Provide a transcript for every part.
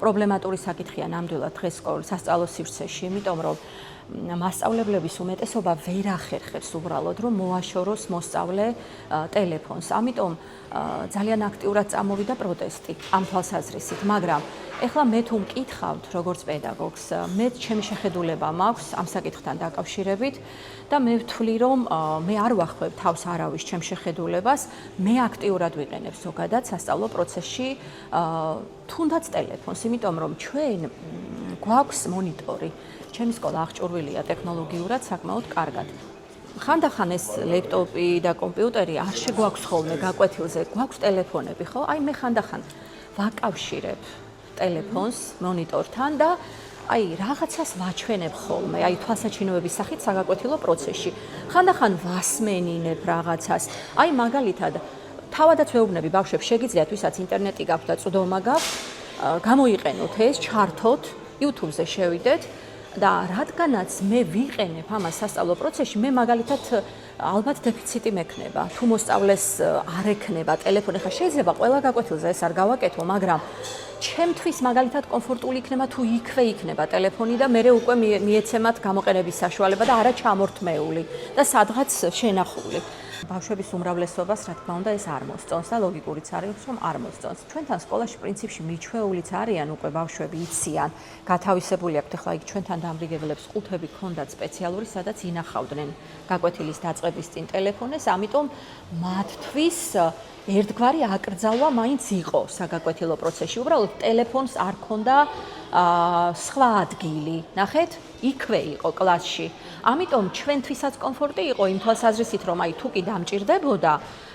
პრობლემატური საკითხია ნამდვილად დღეს სასწავლო სივრცეში, იმიტომ რომ მასწავლებლების უმეტესობა ვერ ახერხებს უბრალოდ რომ მოაშოროს მოსწავლე ტელეფონს. ამიტომ ძალიან აქტიურად წამოვიდა პროტესტი ამ თვალსაზრისით, მაგრამ ეხლა მე თუ მკითხავთ როგორც პედაგოგს, მე ჩემი შეხედულება მაქვს ამ საკითხთან დაკავშირებით და მე ვთვლი რომ მე არ ვახვევ თავს არავის ჩემ შეხედულებას, მე აქტიურად ვიყენებ ზოგადად სასწავლო პროცესში თუნდაც ტელეფონს, იმიტომ რომ ჩვენ გვაქვს მონიტორი. ჩემი სკოლა აღჭურვილია ტექნოლოგიურად საკმაოდ კარგად. ხანდახან ეს ლეპტოპი და კომპიუტერი არ შეგვაქვს ხოლმე გაკვეთილზე, გვაქვს ტელეფონები, ხო? აი მე ხანდახან ვაკავშირებ ტელეფონს მონიტორთან და აი რაღაცას ვაჩვენებ ხოლმე, აი თვალსაჩინოების სახით საგაკვეთილო პროცესში. ხანდახან ვასმენინებ რაღაცას. აი მაგალითად, თავადაც ვეუბნები ბავშვებს, შეგიძლიათ ვისაც ინტერნეტი გაქვთ და წვდომა გაქვთ, გამოიყენოთ ეს, ჩართოთ, YouTube-ზე შევიდეთ. და რადგანაც მე ვიყენებ ამას სასწავლო პროცესში, მე მაგალითად ალბათ დეფიციტი მექნება. თუ მოსწავლეს არ ექნება ტელეფონი, ხა შეიძლება ყველა გაკვეთილზე ეს არ გავაკეთო, მაგრამ ჩემთვის მაგალითად კომფორტული იქნება თუ იქვე იქნება ტელეფონი და მე უკვე მიეცემათ გამოყენების საშუალება და არა ჩამორთმეული და სადღაც შენახული. ბავშვების უმრავლესობას, რა თქმა უნდა, ეს არ მოსწონს და ლოგიკურიც არის, რომ არ მოსწონს. ჩვენთან სკოლაში პრინციპში მიჩვეულიც არიან უკვე ბავშვები იციან, გათავისებული აქვთ ახლა იქ ჩვენთან დამრიგებლებს ყუთები ჰქონდათ სპეციალური, სადაც ინახავდნენ გაკვეთილის დაწყების წინ ტელეფონებს, ამიტომ მათთვის ერთგვარი აკრძალვა მაინც იყო საგაკვეთილო პროცესში. უბრალოდ ტელეფონს არ ქონდა სხვა ადგილი. ნახეთ, იქვე იყო კლასში. ამიტომ ჩვენთვისაც კომფორტი იყო იმ თვალსაზრისით, რომ აი თუ კი დამჭირდებოდა,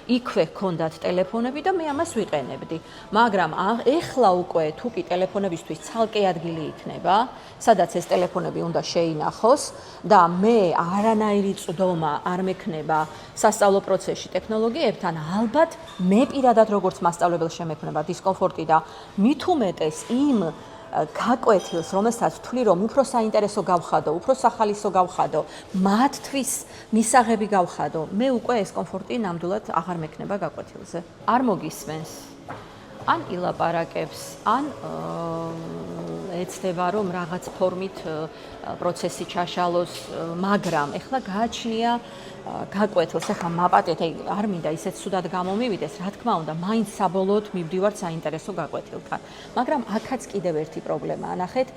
იქვე ჰქონდათ ტელეფონები და მე ამას ვიყენებდი. მაგრამ ეხლა უკვე თუ კი ტელეფონებისთვის ცალკე ადგილი იქნება, სადაც ეს ტელეფონები უნდა შეინახოს და მე არანაირი წვდომა არ მექნება სასწავლო პროცესში ტექნოლოგიებთან, ალბათ მე პირადად როგორც მასწავლებელს შემექმნება დისკომფორტი და მით უმეტეს იმ გაკვეთილს, რომელსაც ვთვლი, რომ უფრო საინტერესო გავხადო, უფრო სახალისო გავხადო, მათთვის მისაღები გავხადო, მე უკვე ეს კომფორტი ნამდვილად აღარ მექნება გაკვეთილზე. არ მოგისმენს. ან ილაპარაკებს, ან ეცდება რომ რაღაც ფორმით პროცესი ჩაშალოს, მაგრამ ეხლა გააჩნია გაკვეთილს, ახლა მაპატეთ, აი არ მინდა ისეთ სუდად გამომივიდეს, რა თქმა უნდა, მაინც საბოლოოდ მივდივართ საინტერესო გაკვეთილთან. მაგრამ აქაც კიდევ ერთი პრობლემაა, ნახეთ,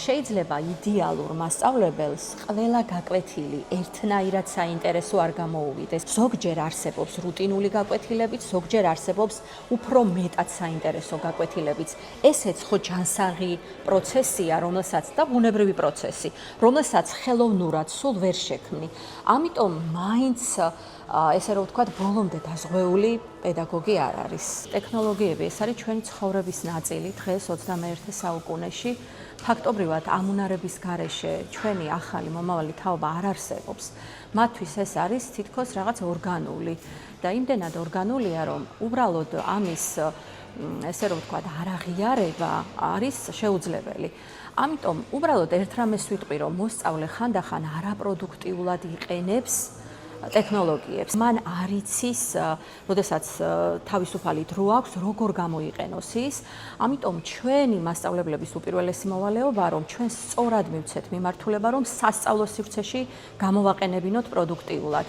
შეიძლება იდეალურ მასწავლებელს ყველა გაკვეთილი ერთნაირად საინტერესო არ გამოუვიდეს. ზოგჯერ არსებობს რუტინული გაკვეთილებიც, ზოგჯერ არსებობს უფრო მეტად საინტერესო გაკვეთილებიც. ესეც ხო ჯანსაღი პროცესია, რომელსაც და ბუნებრივი პროცესი, რომელსაც ხელოვნურად სულ ვერ შექმნი. ამიტომ მაინც ესე რომ ვთქვათ, ბოლომდე დაზღვეული პედაგოგი არ არის. ტექნოლოგიები ეს არის ჩვენი ცხოვრების ნაწილი დღეს 21 საუკუნეში. ფაქტობრივად ამ უნარების გარეშე ჩვენი ახალი მომავალი თაობა არ არსებობს. მათთვის ეს არის თითქოს რაღაც ორგანული და იმდენად ორგანულია, რომ უბრალოდ ამის ესე რომ ვთქვათ, არაღიარება არის შეუძლებელი. ამიტომ უბრალოდ ერთ რამეს ვიტყვი, რომ მოსწავლე ხანდახან არაპროდუქტიულად იყენებს ტექნოლოგიებს. მან არ იცის, როდესაც თავისუფალი დრო აქვს, როგორ გამოიყენოს ის. ამიტომ ჩვენი მასწავლებლების უპირველესი მოვალეობაა, რომ ჩვენ სწორად მივცეთ მიმართულება, რომ სასწავლო სივრცეში გამოვაყენებინოთ პროდუქტიულად.